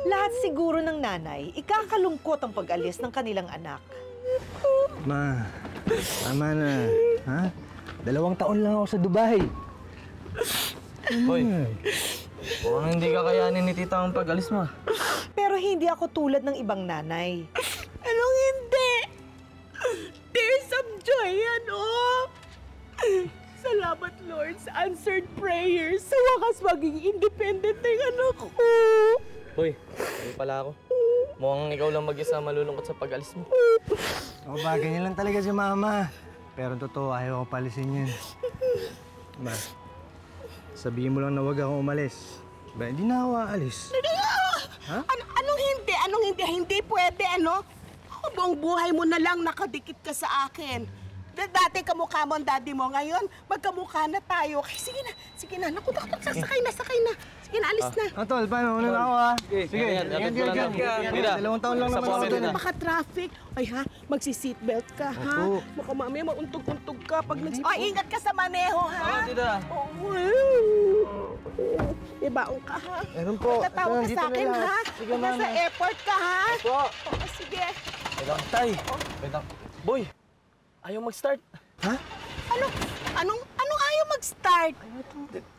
Lahat siguro ng nanay, ikakalungkot ang pag-alis ng kanilang anak. Ma, tama na. Ha? 2 taon lang ako sa Dubai. Hoy, mukhang hindi kakayanin ni tita ang pag-alis mo. Pero hindi ako tulad ng ibang nanay. Anong hindi? There's some joy, ano? Salamat, Lord, sa answered prayers. Sa wakas maging independent ng anak ko. Hoy, hindi pala ako. Mukhang ikaw lang mag-isa malulungkot sa pag-alis mo. O ba, ganyan lang talaga si Mama. Pero totoo, ayaw ko palisin yan. Ma, sabihin mo lang na huwag akong umalis. Ba, hindi na ako aalis. Ha? Anong hindi? Anong hindi? Hindi pwede, ano? Buong buhay mo na lang nakadikit ka sa akin. Dati kamukha mo ang daddy mo. Ngayon, magkamukha na tayo. Okay, sige na. Naku, sakay na. Sige na, alis na. Tol, paano? Una na ako, ha? Sige, yan. 2 taon lang naman ako Tita. doon. Baka traffic. Ay ha, magsi-seatbelt ka, ha? Opo. Baka mamaya mauntog-untog ka pag Ay, ingat ka sa maneho, ha? Oo, tita. Ibaong ka, ha? Meron po. Tatawag ka Dito sa na akin, lang. ha? Sige, Nasa Mama. airport ka, ha? Po. Oo, sige. Wait lang, tay. Wait lang. Boy, ayaw mag-start. Ha? Anong ayaw mag-start?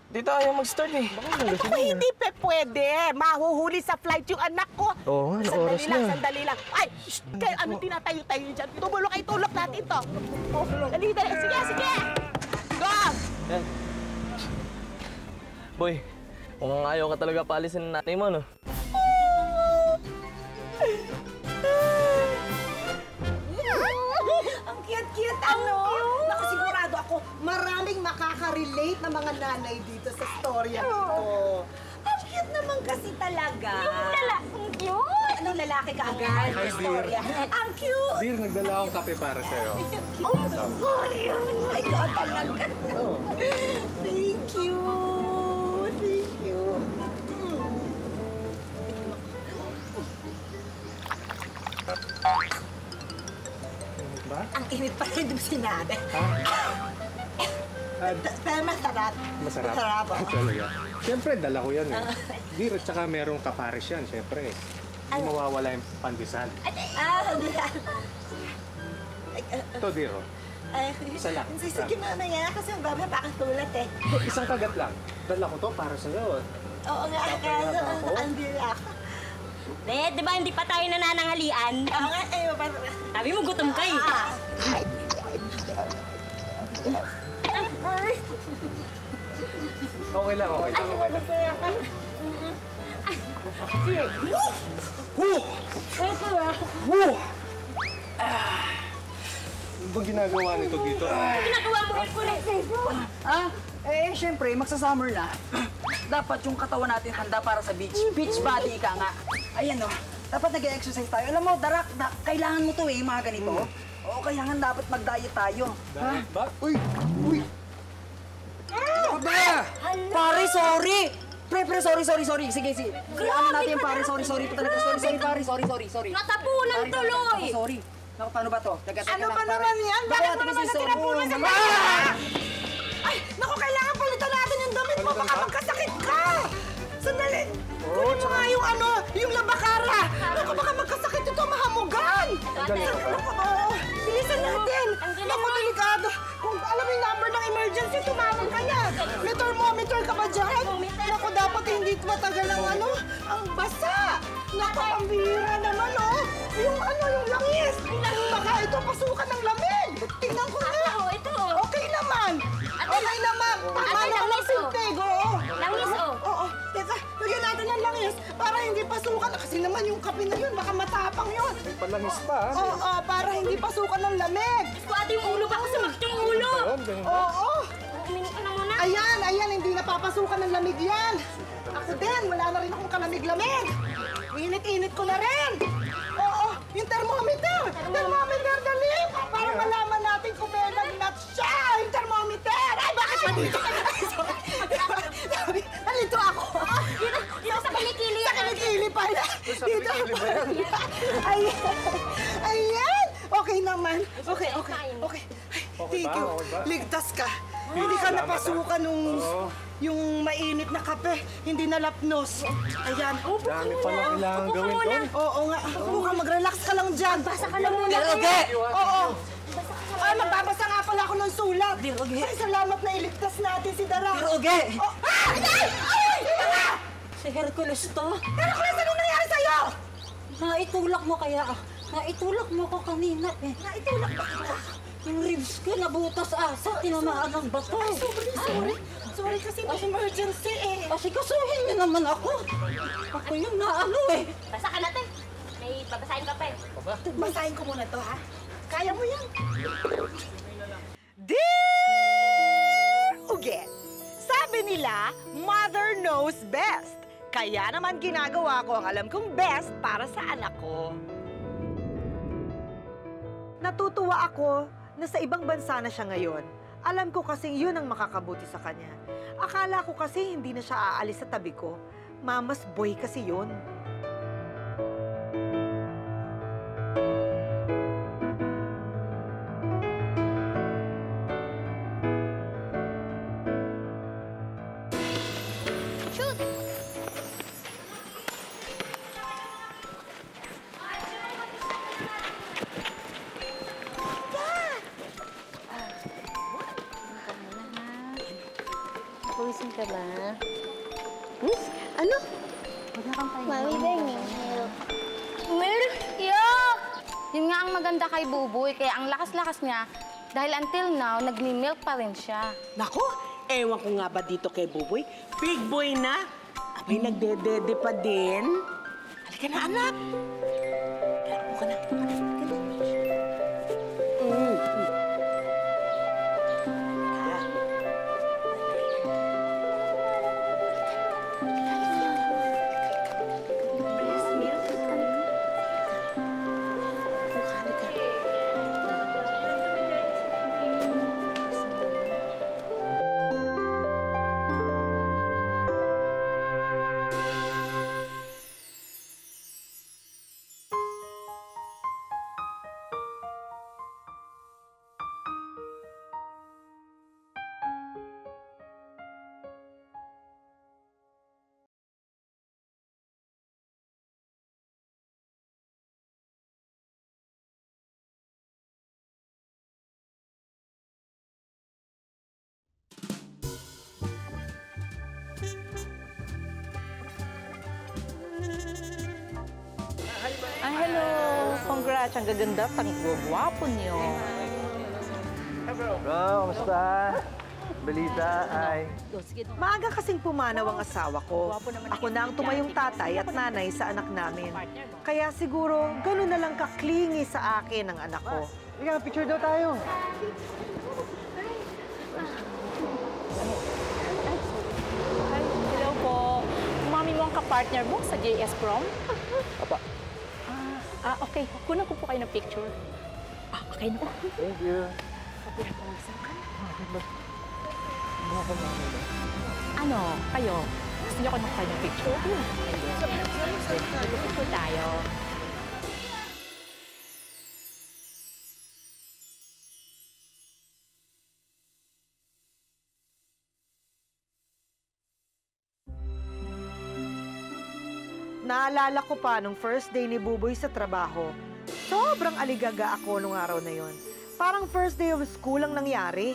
Tita, ayaw mag-start eh. Ako hindi pwede. Mahuhuli sa flight yung anak ko. Oo nga, ano oras na? Sandali lang. Ay, shh, kayo, ano tinatayo-tayo dyan? Tulok natin to. Oh, dali. Sige. Go! Yan. Boy, mukhang ayaw ka talaga paalisin ng nanay mo, no? Ang cute-cute, ano? Naku, sigurado ako, maraming makaka-relate na mga nanay dito sa storya nito. Ang cute naman kasi talaga. Ang cute! Anong lalaki ka agad sa storya? Ang cute! Dear, nagdala akong kape para sa'yo. Oh my God, talaga. Thank you. Thank you. Ba? Ang init pa rin yung sinabi. Pero masarap. Masarap? Masarap, oo. Talaga. Siyempre, dala ko yan eh. Dear, at saka merong kapares yan, siyempre. Hindi mawawala yung pandesal. Hindi yan. Ito, dear, oh. Isa lang. Sige mamaya kasi ang baba pakatulad eh. Isang kagat lang. Dala ko to para sa'yo. Oo nga, kaso ang bila ako. Di ba hindi pa tayo nanananghalian? Oo nga, Sabi mo gutom ka eh. Okay lang. Ano ba ginagawa nito dito? Ginagawa mo rin po Siyempre, magsa-summer na. Dapat yung katawan natin handa para sa beach. Beach body ka nga. Ayan o, dapat nag-exercise tayo. Alam mo, kailangan mo to eh, mga ganito. Oo, kaya nga dapat mag-diet tayo. Diet ba? Uy! Ano ba? Pare, sorry! Pre, sorry. Sige. Ano natin yung pare, sorry po talaga. Sorry, pare, sorry. Natapunan tuloy! Sorry. Naku, paano ba to? Ano ba naman yan? Bakit mo naman natinapunan sa Ay, naku, kailangan palitan natin yung damit mo. Baka magkasakit ka. Sandali. Kunin mo nga yung labakara. Naku, baka magkasakit ito, mahamugan. Oo, bilisan natin. Naku, delikado. Kung alam mo yung number ng emergency, tumawag ka na. May thermometer ka ba dyan? Naku, dapat hindi matagal ang basa. Naku, ang bihira naman, oh. Yung langis. Baka ito pasukan ng lamig. Tingnan ko na. Ito. Okay naman. Okay naman. Tama na ang pintig, oo. Langis, oh. Oo. Teka, lagyan natin ng langis para hindi pasukan. Kasi naman yung kape na yun, baka matapang yun. May palangis pa, ha? Oo, para hindi pasukan ng lamig. Ate, yung ulo baka sumakit yung ulo. Ganun. Oo. Uminom ka na muna. Ayan, hindi napapasukan ng lamig yan. Ako din, wala na rin akong kalamig-lamig. Init-init ko na rin. Oo, yung thermometer. Thermometer, dali. Para malaman natin kung may lagnat siya. Yung thermometer. Ay, bakit nandito ka? Sorry, nalito ako. Dito sa kilikili. Sa kilikili pala. Sa kilikili ba yan? Ayan. Okay naman. Okay. Okay Thank ba? you. Okay ba? Ligtas ka. Hindi ka Salamat, napasukan nung Oo. yung mainit na kape, hindi nalapnos. Ayan. Dami pa lang kailangan gawin doon. Oo nga. Upo ka, mag-relax ka lang dyan. Basa ka na muna. Diroge! Oo. Ay, magbabasa nga pala ako ng sulat. Diroge. Ay, salamat na iligtas natin si Dara. Diroge! Oh, ay! Ay! Si Hercules to. Hercules, anong nangyari sa'yo? Naitulak mo kaya. Naitulak mo ko kanina eh. Naitulak ba kita? Yung ribs ko nabutas asa, tinamaan ng bato. Sorry. Sorry kasi may emergency eh. Asikasuhin niyo naman ako. Ako yung naano eh. Basa ka natin. May babasahin ka pa eh. Basahin ko muna to, ha? Kaya mo yan. Dear Uget, sabi nila, mother knows best. Kaya naman ginagawa ko ang alam kong best para sa anak ko. Natutuwa ako na sa ibang bansa na siya ngayon. Alam ko kasing yun ang makakabuti sa kanya. Akala ko kasi hindi na siya aalis sa tabi ko. Mama's boy kasi yun. Pawisin ka ba? Ano? Mami, Benny. Milk? Yuck! Yun nga ang maganda kay Buboy, kaya ang lakas-lakas niya, dahil until now, nagmi-milk pa rin siya. Nako, ewan ko nga ba dito kay Buboy? Big boy na. Abay, nagdedede pa din. Halika na, anak. Upo ka na. Hello! Congrats! Ang gaganda at ang gwapo niyo. Bro, kamusta? Balita, ay. Maaga kasing pumanaw ang asawa ko. Ako na ang tumayong tatay at nanay sa anak namin. Kaya siguro, gano'n na lang kaklingi sa akin ang anak ko. Ika, picture daw tayo. Hello po. Mami mo ang kapartner mo sa JS Prom? Apa. Okay. Kunan ko po kayo ng picture. Okay na po. Thank you. Ano? Kayo? Gusto niyo ko ng kayo ng picture? Picture po tayo. Naalala ko pa nung first day ni Buboy sa trabaho. Sobrang aligaga ako nung araw na yon. Parang first day of school ang nangyari.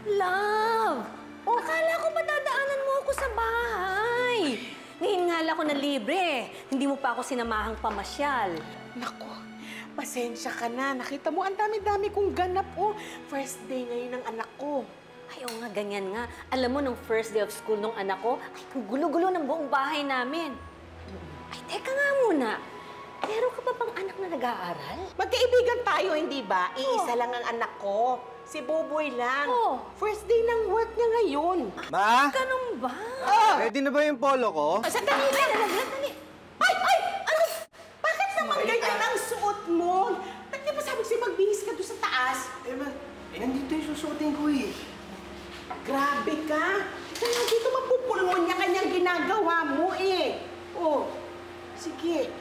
Love! Akala ko madadaanan mo ako sa bahay. Ngayon nga lang ako na libre. Hindi mo pa ako sinamahang pamasyal. Nako, pasensya ka na. Nakita mo, ang dami-dami kong ganap, oh. First day ngayon ng anak ko. Ay, oo nga, ganyan nga. Alam mo, nung first day of school nung anak ko, ay, ang gulo-gulo ng buong bahay namin. Ay, teka nga muna. Meron ka ba bang anak na nag-aaral? Magkaibigan tayo, hindi ba? Iisa lang ang anak ko. Si Buboy lang. Oh. First day ng work niya ngayon. Ma? Ganun ba? Ready na ba yung polo ko? Sandali lang, sandali. Ay! Ano? Bakit naman ganyan ang suot mo? Di ba sabi ko magbihis ka doon sa taas? Nandito yung susuotin ko eh. Grabe ka. Kaya dito mapupulmon niya kanyang ginagawa mo eh. Oh, sige.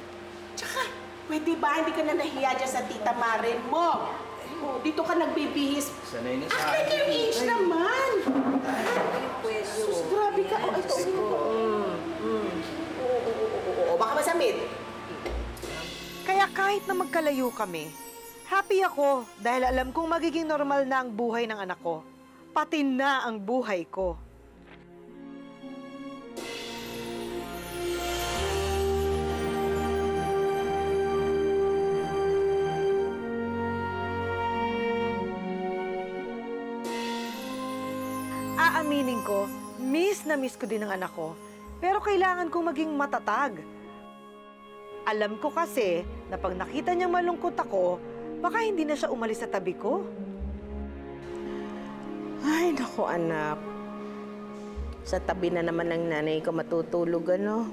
Tsaka, pwede ba hindi ka na nahiya dyan sa tita Maren mo? Oh, dito ka nagbibihis. Sanay na sa Akin yung age naman. Sus, grabe ka. Oh, ito. Oo, baka masamid. Kaya kahit na magkalayo kami, happy ako dahil alam kong magiging normal na ang buhay ng anak ko. Pati na ang buhay ko. Aaminin ko, miss na miss ko din ang anak ko. Pero kailangan kong maging matatag. Alam ko kasi na pag nakita niyang malungkot ako, baka hindi na siya umalis sa tabi ko. Ay, naku anak. Sa tabi na naman ng nanay ko matutulog, ano?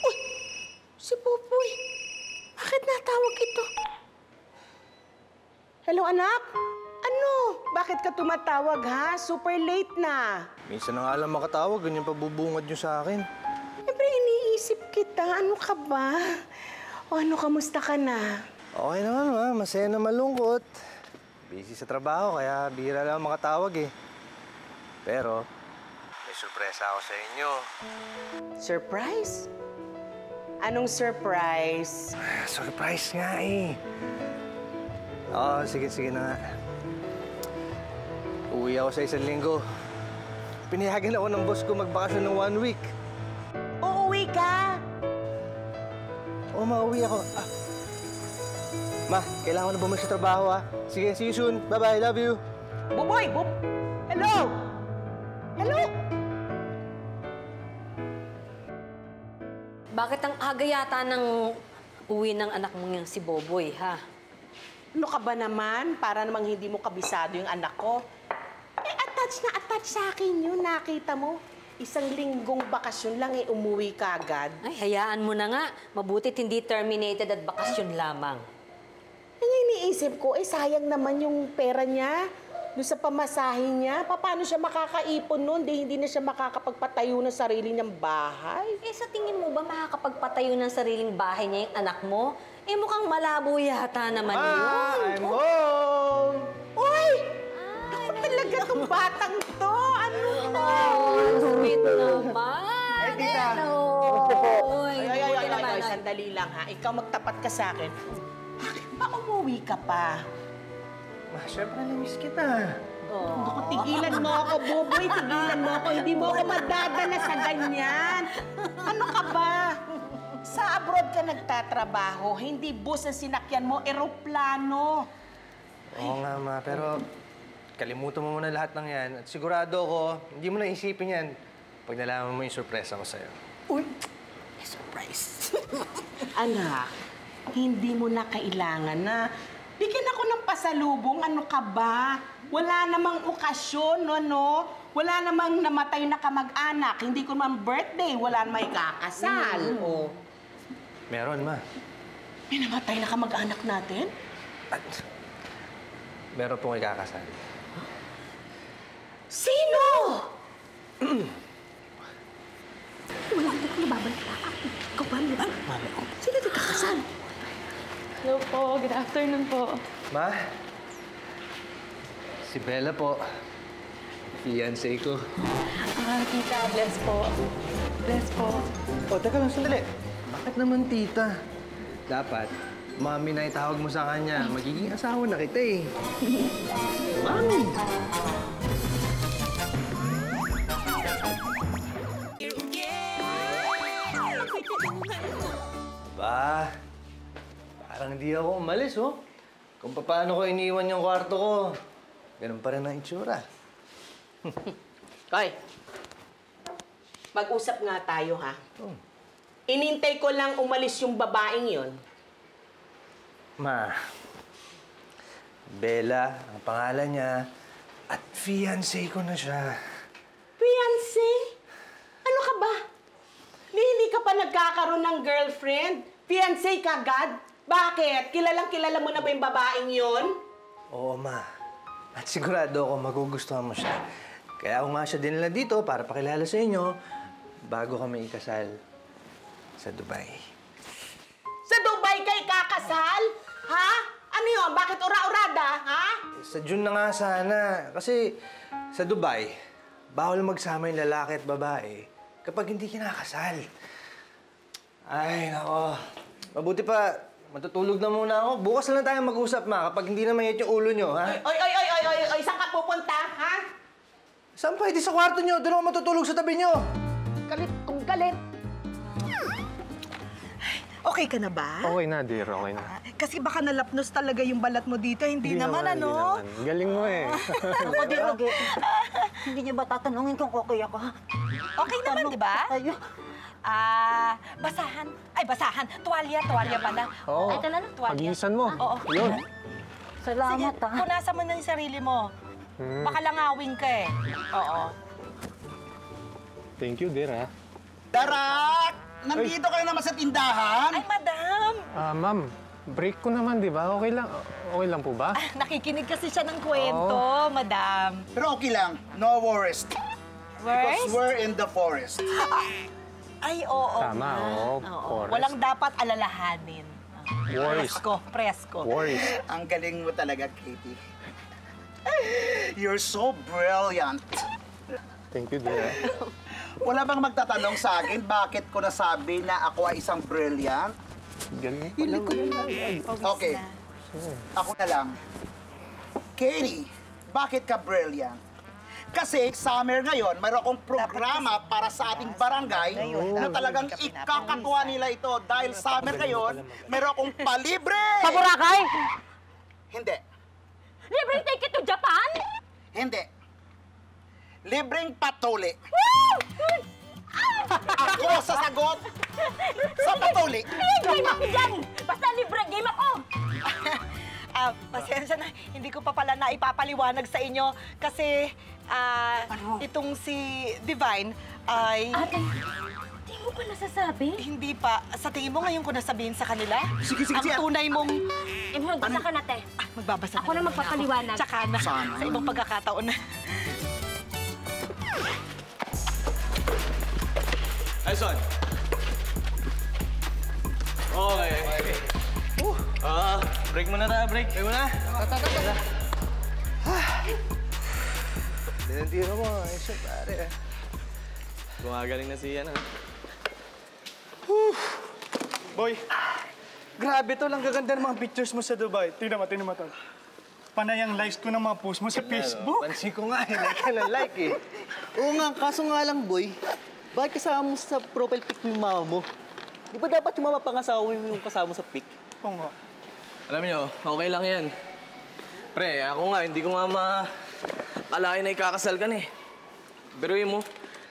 Uy! Si Popoy! Bakit natawag ito? Hello, anak? Ano? Bakit ka tumatawag, ha? Super late na. Minsan na nga lang makatawag, ganyan pa bubungad nyo sa akin. Siyempre, iniisip kita. Ano ka ba? O ano, kamusta ka na? Okay naman, ma. Masaya na malungkot. Busy sa trabaho, kaya bihira lang makatawag eh. Pero, may sorpresa ako sa inyo. Surprise? Anong surprise? Surprise nga eh. Oo, sige na nga. Uwi ako sa 1 linggo. Pinayagan ako ng boss ko magbakasyon ng 1 week. Uuwi ka? Oo, mauwi ako. Ma, kailangan ko na bumalik sa trabaho, ha? Sige, see you soon. Bye-bye, love you. Buboy! Hello! Hello! Bakit ang aga yata ng uwi ng anak mo yung si Boboy, ha? Ano ka ba naman? Para namang hindi mo kabisado yung anak ko. Eh, attach na attach sa akin yun. Nakita mo? 1 linggong bakasyon lang eh, umuwi ka agad. Ay, hayaan mo na nga. Mabuti't hindi terminated at bakasyon lamang. Ang iniisip ko, eh sayang naman yung pera niya. Doon sa pamasahin niya, paano siya makakaipon nun? Hindi na siya makakapagpatayo ng sarili niyang bahay. Eh, sa tingin mo ba makakapagpatayo ng sariling bahay niya yung anak mo? Eh, mukhang malabo yata naman yun. I'm home! Uy! Ako talaga tong batang to! Ano to? Sweet naman. Ay, tita. Uy, buti naman. Ay, sandali lang ha. Ikaw magtapat ka sa akin. Bakit ba umuwi ka pa? Ma, syempre na-miss kita. Naku, tigilan mo ako, Buboy. Tigilan mo ako. Hindi mo ako madadala sa ganyan. Ano ka ba? Sa abroad ka nagtatrabaho. Hindi bus ang sinakyan mo, eroplano. Oo nga, ma. Pero kalimutan mo muna lahat ng yan. At sigurado ako, hindi mo na isipin yan pag nalaman mo yung sorpresa ko sa'yo. Uy, may surprise. Anak, hindi mo na kailangan na bigyan ako ng pasalubong. Ano ka ba? Wala namang okasyon, no? Wala namang namatay na kamag-anak. Hindi ko naman birthday. Wala namang ikakasal. Oh. Meron, ma. May namatay na kamag-anak natin? At meron pong ikakasal. Sino? Wala na kung nababalik ka. Ikaw ba, di ba? Sino nagkakasal? Hello po, good afternoon po. Ma, si Bella po. Fiancé ko. Tita, bless po. Bless po. O, teka lang, sandali. Bakit naman, tita? Dapat, mami na itawag mo sa kanya. Magiging asawa na kita eh. Mami! Ba, parang hindi ako umalis, oh. Kung paano ko iniwan yung kwarto ko, ganun pa rin ang itsura. Hoy, mag-usap nga tayo, ha? Oh. Inintay ko lang umalis yung babaeng yon. Ma, Bella, ang pangalan niya, at fiancé ko na siya. Fiancé? Ano ka ba? Hindi ka pa nagkakaroon ng girlfriend? Fiancé ka agad? Bakit? Kilalang-kilala mo na ba yung babaeng yon? Oo, ma. At sigurado ako magugustuhan mo siya. Kaya ako nga siya dinala dito para pakilala sa inyo bago kami ikasal sa Dubai. Sa Dubai kay kakasal? Ha? Ano yun? Bakit ura-urada, ha? Sa June na nga sana. Kasi sa Dubai, bawal magsama yung lalaki at babae kapag hindi kinakasal. Ay, nako. Mabuti pa, matutulog na muna ako. Bukas na lang tayo mag-usap, ma, kapag hindi na mayat yung ulo nyo, ha? Oy, saan ka pupunta, ha? Saan pa? Hindi sa kwarto nyo. Doon ako matutulog sa tabi nyo. Galit kong galit. Okay ka na ba? Okay na, dear. Okay na. Kasi baka nalapnos talaga yung balat mo dito. Hindi naman, ano? Hindi naman. Galing mo eh. Ako din, Rugi. Hindi niyo ba tatanungin kung okay ako? Okay naman, di ba? Tayo. Basahan. Ay, basahan. Tuwalya pala. Oo. Ay, tala lang, tuwalya. Pagisan mo. Oo. Yun. Salamat, ha? Punasan mo na yung sarili mo. Baka langawin ka eh. Oo. Thank you, dear, ha? Darak! Nandito kayo naman sa tindahan? Ay, madam! Ma'am, break ko naman, di ba? Okay lang po ba? Nakikinig kasi siya ng kwento, madam. Pero okay lang. No worries. Because we're in the forest. Ay, oo. Tama, oo. Forest. Walang dapat alalahanin. Worries. Presko. Worries. Ang galing mo talaga, Katie. You're so brilliant. Thank you, dear. Wala bang magtatanong sa akin bakit ko nasabi na ako ay isang brilliant? Galing Yung likod na. Okay. Ako na lang. Katie, bakit ka brilliant? Kasi summer ngayon, mayroon akong programa para sa ating barangay na talagang ikakatuwa nila ito. Dahil summer ngayon, mayroon akong palibre! Sa Boracay? Hindi. Libreng ticket to Japan? Hindi. Libreng patuli. Ako sasagot sa patuli. Game ako dyan! Basta libre game ako! Pasensya na, hindi ko pa pala naipapaliwanag sa inyo kasi itong si Divine ay... Ate, di mo pa nasasabi? Hindi pa. Sa tingin mo ngayon ko nasabihin sa kanila? Sige. Ang tunay mong... Magbasa ka na, te. Magbabasa Ako na naman magpapaliwanag. Tsaka na, Sana. sa ibang pagkakataon na. Ay, son. Okay. Break muna tayo, break. Break muna. Dinatira mo, ayos siya, pare. Gumagaling na siya, ha? Boy, grabe to. Lang gaganda ng mga pictures mo sa Dubai. Tingnan mo to. Panay ang likes ko ng mga post mo sa Facebook. Pansin ko nga, like ka na like eh. Oo nga, kaso nga lang, boy. Bakit kasama mo sa profile pic mo yung mama mo? Di ba dapat yung mama pangasawa mo yung kasama mo sa pic? Oo nga. Alam niyo, okay lang yan. Pre, ako nga, hindi ko nga akalain na ikakasal ka na eh. Biruin mo,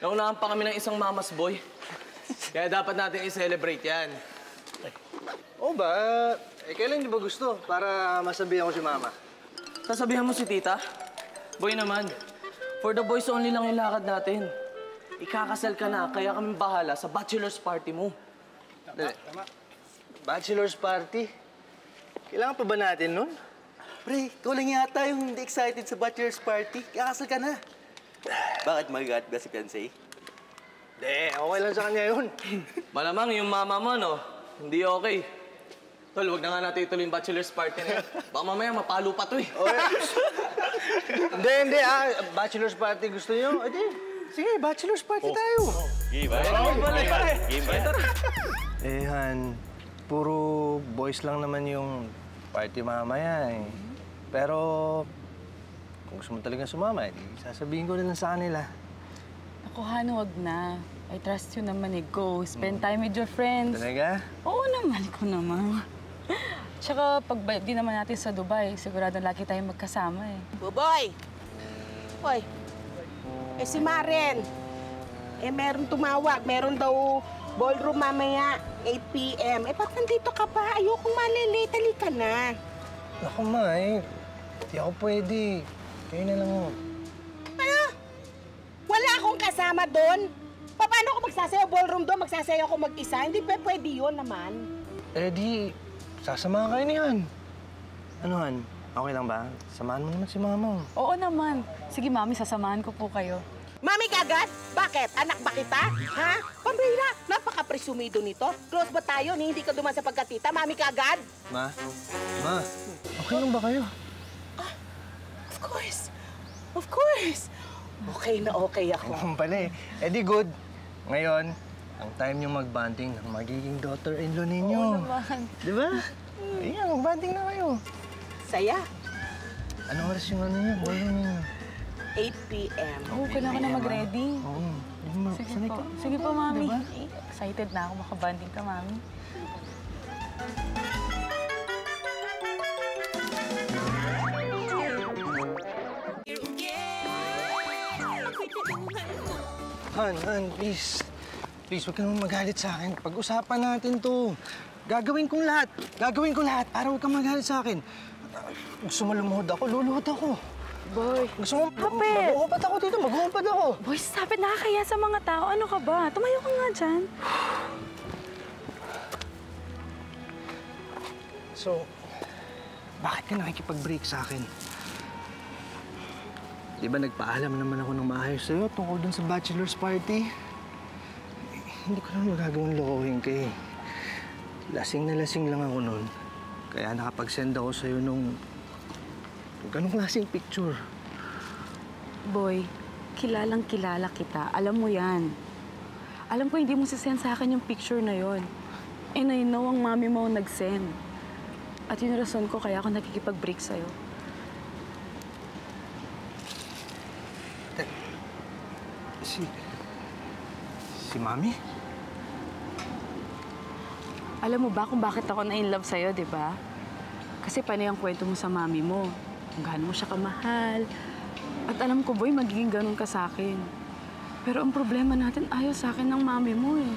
naunahan pa kami ng isang mamas boy. Kaya dapat natin i-celebrate yan. Oo ba? Kailan di ba gusto? Para masabihan ko si mama. Sasabihan mo si tita? Boy naman, for the boys only lang yung lakad natin. Ikakasal ka na, kaya kami bahala sa bachelor's party mo. Tama. Bachelor's party? Kailangan pa ba natin nun? Pre, ikaw lang yata yung hindi excited sa bachelor's party. Kakasal ka na. Bakit magagat ba si Fiancé? Hindi, okay lang sa kanya yun. Malamang yung mama mo, no? Hindi okay. Tol, wag na nga natin ituloy yung bachelor's party na yan. Baka mamaya mapalo pa to eh. Hindi. Bachelor's party gusto nyo? Sige, bachelor's party tayo. Game ba? Game ba? Han, puro boys lang naman yung party mamaya eh. Pero kung gusto mo talagang sumama, sasabihin ko na lang sa kanila. Ako, Han, wag na. I trust you naman eh. Go, spend time with your friends. Talaga? Oo naman, ko naman. Tsaka pag di naman natin sa Dubai, sigurado lagi tayong magkasama eh. Buboy! Hoy, si Maren. Meron tumawag. Meron daw ballroom mamaya, 8 p.m. Ba't nandito ka pa? Ayokong malilate. Halika na. Naku, ma Hindi ako pwede. Kayo na lang mo. Ano? Wala akong kasama doon? Paano ako magsasayaw ballroom doon? Magsasayaw ako mag-isa? Hindi pa pwede yun naman. Di, sasama kayo ni Han. Ano, Han? Okay lang ba? Samahan mo naman si Mama. Oo naman. Sige, Mami, sasamahan ko po kayo. Mami kagad? Bakit? Anak ba kita? Ha? Pambira, napaka-presumido nito. Close ba tayo ni hindi ka duman sa pagkatita? Mami kagad? Ma? Ma? Okay lang ba kayo? Of course. Of course. Okay na okay ako. Naman pala eh. Eh di good. Ngayon, ang time nyo mag-bonding ng magiging daughter-in-law ninyo. Oo naman. Di ba? Ayan, mag-bonding na kayo. Saya. Anong oras yung ano nyo? Bolo nyo? 8 p.m. Oo, kailangan na mag-ready. Oo. Sige po. Sige po, Mami. Excited na ako makabanding ka, Mami. Han, please. Please, huwag ka naman magalit sa akin. Pag-usapan natin to. Gagawin kong lahat. Gagawin ko lahat para huwag kang magalit sa akin. Gusto mo lumuhod ako, luluhod ako. Boy, gusto mo, mag-uumpad ako dito, mag-uumpad ako. Boy, stop it. Nakakaya sa mga tao. Ano ka ba? Tumayo ka nga dyan. So, bakit ka nakikipag-break sa akin? Di ba nagpaalam naman ako ng maayos sa'yo tungkol dun sa bachelor's party? Hindi ko naman magagawang lokohin ka eh. Lasing na lasing lang ako nun. Kaya nakapag-send ako sa'yo nung ganong klaseng picture. Boy, kilalang-kilala kita. Alam mo yan. Alam ko hindi mo sisend sa akin yung picture na yon. And I know ang mami mo nag-send. At yun yung rason ko kaya ako nakikipag-break sa'yo. Si Mami? Alam mo ba kung bakit ako na-in-love sa'yo, di ba? Kasi panay ang kwento mo sa mami mo. Kung gaano mo siya kamahal. At alam ko, boy, magiging ganun ka sa akin. Pero ang problema natin, ayaw sa akin ng mami mo eh.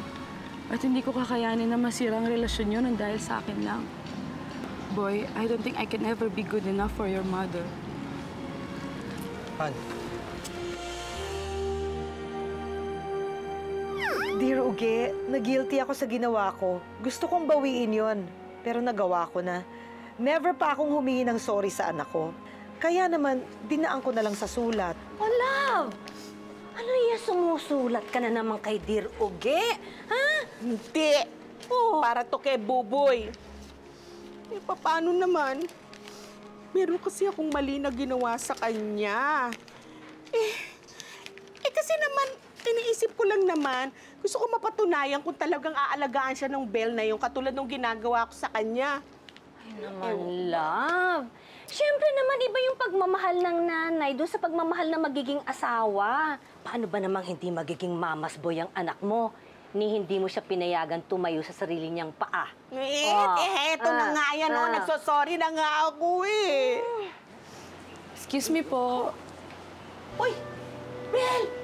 At hindi ko kakayanin na masira ang relasyon yun nang dahil sa akin lang. Boy, I don't think I can ever be good enough for your mother. Han. Dear Uge, na-guilty ako sa ginawa ko. Gusto kong bawiin yon, pero nagawa ko na. Never pa akong humingi ng sorry sa anak ko. Kaya naman, dinaan ko na lang sa sulat. Oh, love! Ano yan, sumusulat ka na naman kay Dear Uge? Ha? Hindi. Oh. Para to kay Buboy. Eh, paano naman? Meron kasi akong mali na ginawa sa kanya. Kasi naman, iniisip ko lang naman, gusto ko mapatunayan kung talagang aalagaan siya ng Belle na yung katulad ng ginagawa ko sa kanya. Ay naman, love. Siyempre naman, iba yung pagmamahal ng nanay doon sa pagmamahal na magiging asawa. Paano ba namang hindi magiging mamas boy ang anak mo? Ni hindi mo siya pinayagan tumayo sa sarili niyang paa. Eto na nga yan, nagsosorry na nga ako eh. Excuse me po. Uy! Belle!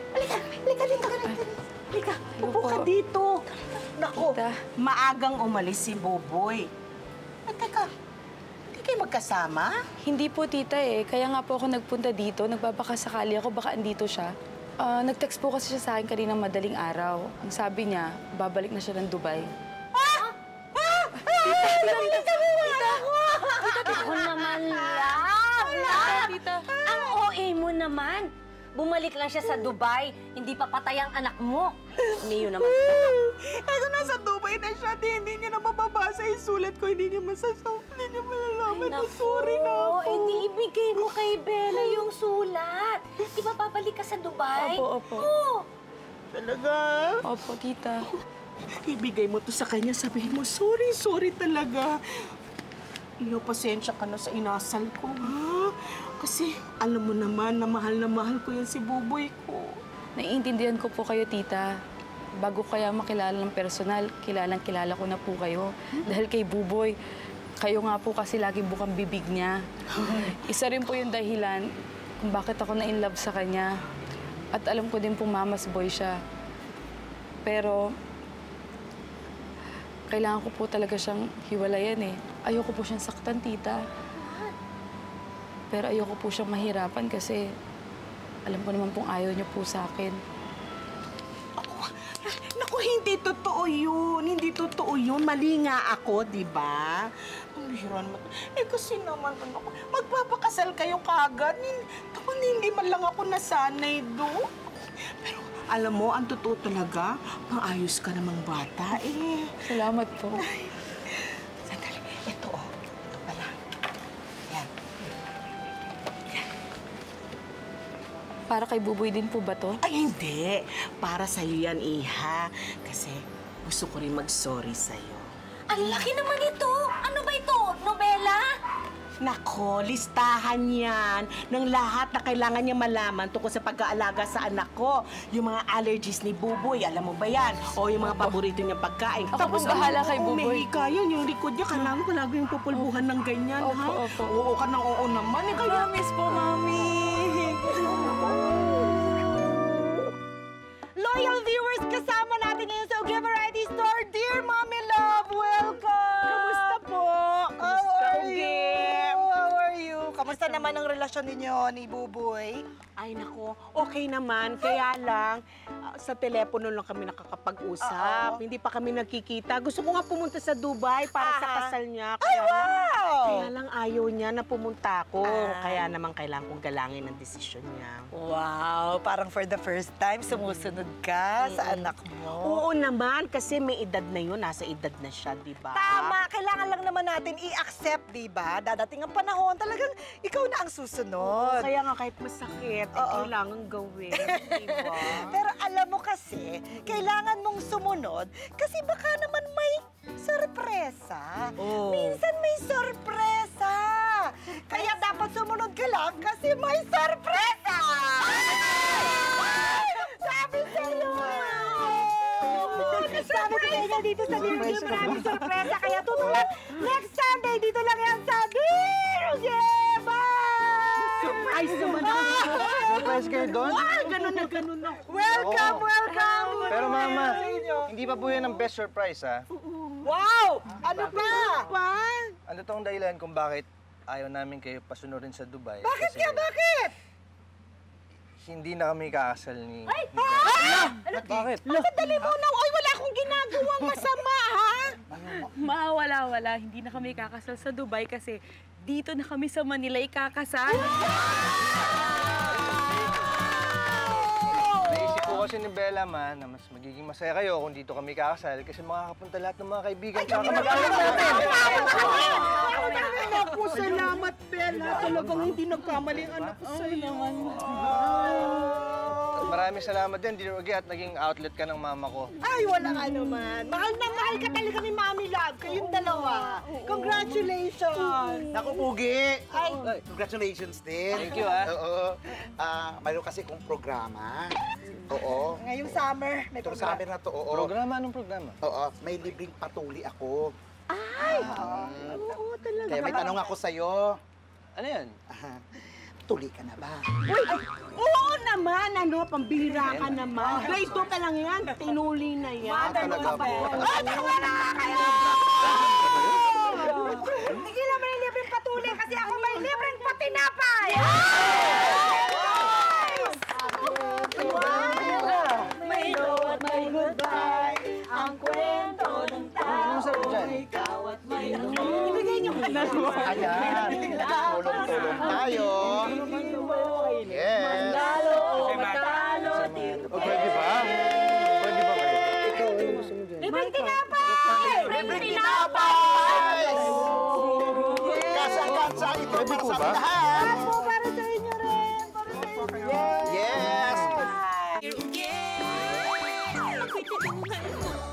Halika, upo ka dito. Naku, maagang umalis si Buboy. Ay, teka, hindi kayo magkasama? Hindi po, tita eh. Kaya nga po ako nagpunta dito. Nagbabakasakali ako, baka andito siya. Nag-text po kasi siya sa akin kaninang madaling araw. Ang sabi niya, babalik na siya ng Dubai. Tita mo ako! Ako naman, love! Tita. Ang OA mo naman. Bumalik lang siya sa Dubai, hindi pa patay ang anak mo. Niyo naman. Eto, nasa Dubai na siya. Hindi niya na mababasa yung sulat ko. Hindi niya masasabi. Hindi niya malalaman na sorry na ako. Hindi ibigay mo kay Bella yung sulat. Di ba babalik ka sa Dubai? Opo. Oo. Talaga? Opo, tita. Ibigay mo to sa kanya. Sabihin mo, sorry talaga. Iyo, pasensya ka na sa inasal ko, ha? Kasi alam mo naman na mahal ko yan si Buboy ko. Naiintindihan ko po kayo, tita. Bago kaya makilala ng personal, kilala ko na po kayo. Dahil kay Buboy, kayo nga po kasi laging bukang bibig niya. Isa rin po yung dahilan kung bakit ako na-inlove sa kanya. At alam ko din po mamas boy siya. Pero kailangan ko po talaga siyang hiwalayan eh. Ayoko po siyang saktan, tita. Pero ayoko po siyang mahirapan kasi alam ko naman pong ayaw niyo po sa akin. Naku, hindi totoo yun. Hindi totoo yun. Mali nga ako, di ba? Ang bihira naman. Kasi naman, magpapakasal kayo kagad. Naku, hindi man lang ako nasanay doon. Pero alam mo, ang totoo talaga, maayos ka namang bata eh. Salamat po. Ay, sandali. Ito oh. Ito pala. Yan. Para kay Buboy din po ba to? Ay, hindi. Para sa'yo yan, Iha. Kasi gusto ko rin mag-sorry sa'yo. Ang laki naman ito! Ano ba ito? Nobela? Nako, listahan yan ng lahat na kailangan niya malaman tungkol sa pag-aalaga sa anak ko. Yung mga allergies ni Buboy, alam mo ba yan? O yung mga paborito niyang pagkain. Ako pong bahala kay Buboy. May hika yun, yung likod niya, kailangan ko lagi yung pupulbuhan ng ganyan, ha? Opo. Oo ka ng oo naman. Eh, kaya Miss po, Mami. Loyal viewers, kasama natin ngayon sa Ugea Variety Store. Dear Mommy Love, welcome! Kamusta po? How are you? Ugea? How are you? Kamusta naman ang relasyon ninyo ni Buboy? Ay, nako, okay naman. Kaya lang, sa telepono lang kami nakakapag-usap. Hindi pa kami nagkikita. Gusto ko nga pumunta sa Dubai para sa kasal niya. Kaya lang ayaw niya na pumunta ako. Kaya naman kailangan kong galangin ang desisyon niya. Wow, parang for the first time, sumusunod ka sa anak mo. Oo naman, kasi may edad na yun. Nasa edad na siya, di ba? Tama, kailangan lang naman natin i-accept, di ba? Dadating ang panahon, talagang ikaw na ang susunod. Kaya nga kahit masakit, kailangan gawin, di ba? Pero alam mo kasi, kailangan mong sumunod kasi baka naman may sorpresa. Minsan may sorpresa. Kaya dapat sumunod ka lang kasi may sorpresa! Sabi sa'yo! Sabi ko kaya dito sa Dear maraming sorpresa. Kaya tutulad next Sunday, dito lang yan sa Dear Ugea! Surprise naman ako. Surprise kayo doon? Ganun na ako. Welcome, welcome! Pero mama, hindi pa po yan ang best surprise, ha? Wow! Ano pa? Ano tong dahilan kung bakit ayaw namin kayo pasunurin sa Dubai? Bakit Kasi ka? Bakit? hindi na kami kakasal ni... Bakit? Dali mo na. Oy, wala akong ginagawang masama, ha? Wala. Hindi na kami kakasal sa Dubai kasi dito na kami sa Manila ikakasal. Naisip ko kasi ni Bella, ma, na mas magiging masaya kayo kung dito kami kakasal kasi makakapunta lahat ng mga kaibigan at kamag-anak natin. Naku, salamat, Bella. Talagang hindi nagkamali ang anak ko sa'yo. Maraming salamat din, Dear Ugea, at naging outlet ka ng mama ko. Ay, wala ka naman. Mahal na mahal ka talaga ni Mami Love. Kayong dalawa. Congratulations! Naku, Pugi! Ay, congratulations din. Thank you, ha? Oo. Mayroon kasi kong programa. Oo. Ngayong summer, may Itong summer na to, oo. Programa? Anong programa? Oo, may libreng patuli ako. Ay! Oo, talaga. Kaya may tanong ako sa'yo. Ano yan? Tuli ka na ba? Uy, oo naman, pambihira ka naman. Grade 2 pa lang yan, tinuli na yan. Talaga po. Tawa na kayo! Hindi lang may libreng patuli kasi ako may libreng patinapay! May go at may goodbye. Ang kwento ng tao, ikaw at may ibigay niyo ka na. Ayan. Tulong-tulong tayo. Yes. Matalo o matalo, Pwede ba? Pwede ba kayo? Ikaw, ano gusto mo dyan? libreng tinapay! Libreng tinapay! Kasa-kasa ito para sa lahat. Para sa inyo rin! Para sa inyo! Yes.